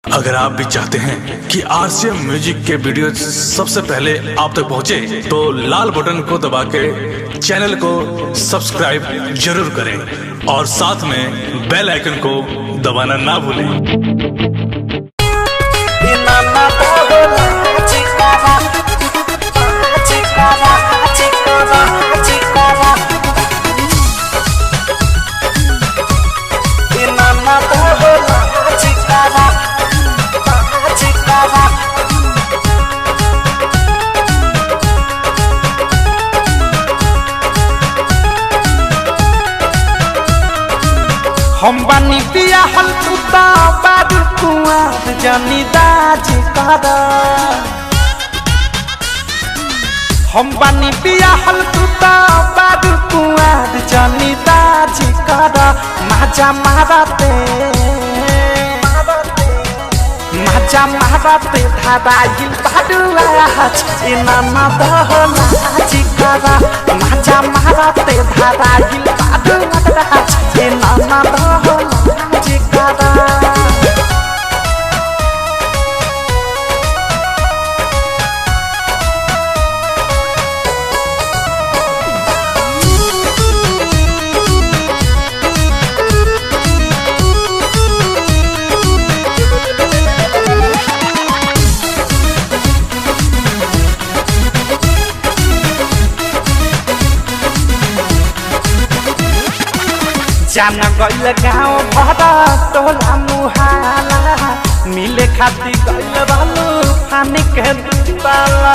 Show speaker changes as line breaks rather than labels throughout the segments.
अगर आप भी चाहते हैं कि आरसीएम म्यूजिक के वीडियो सबसे पहले आप तक पहुंचे, तो लाल बटन को दबा के चैनल को सब्सक्राइब जरूर करें और साथ में बेल आइकन को दबाना ना भूलें।
हम बानी पिया हल तुता बारू कुआर जानी दाज करा। हम बानी पिया हल तुता बारू कुआर जानी दाज करा। माजा मारते धाराइल बाडुआज इना ना दहलाज करा। माजा मारते धाराइल बाडुआज इना ना दहलाज करा। जाना गइल गाँव भरा टोला मुहाला, मिले खाती गइल बालू पानी के दुताला।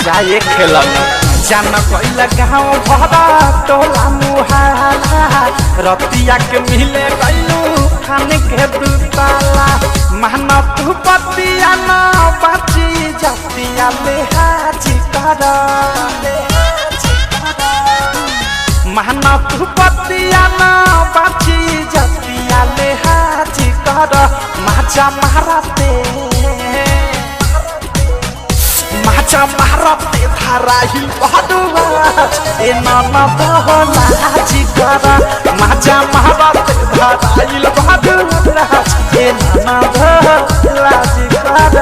जाए खेलन जाना गइल गाँव भरा टोला मुहाला, रतिया के मिले गइलू पानी के दुताला। महना तू पतिया ना बाची जातिया लेहाजी करा। महना तू पतिया ना बाची जतिया लेहाजी कर। माचा मारते धाराइल बाडुआज इना ना दहलाज कर। माचा मारते धाराइल बाडुआज इना ना दहलाज कर।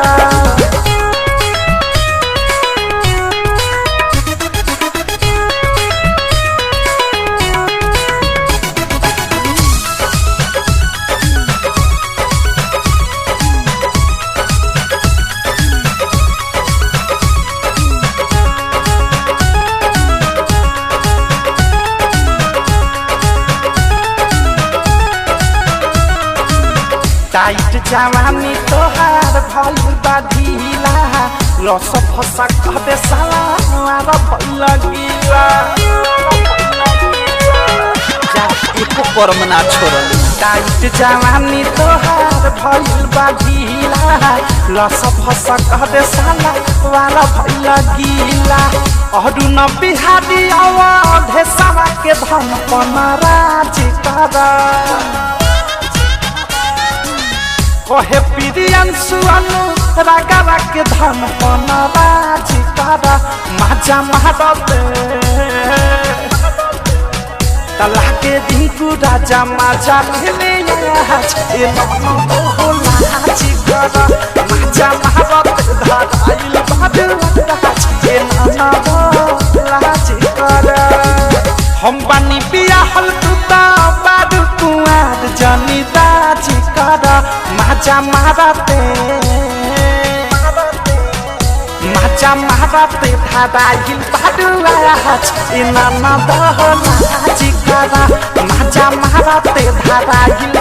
टाइट जवानी तोहार भइल बा ढीला, रस फसा कहबे साला मार भइल गीला। जा एको परम ना छोड़ल। टाइट जवानी तोहार भइल बा ढीला, रस फसा कहबे साला मार भइल गीला। अरू न बिहारी अवधे सावा के धन पनाराज करा। कहे प्रियांशु अनु रागा के धन पनाराज करा। माजा मारते तला के दिंकु राजा माजा मिले इना ना दहलाज करा। माजा मारते धाराइल बाडुआज इना ना दहलाज करा। हम बानी पिया हल तुता बारू कुआर जानी दाज करा। माजा मारते धाराइल बाडुआज इना ना दहलाज करा। माजा मारते धाराइल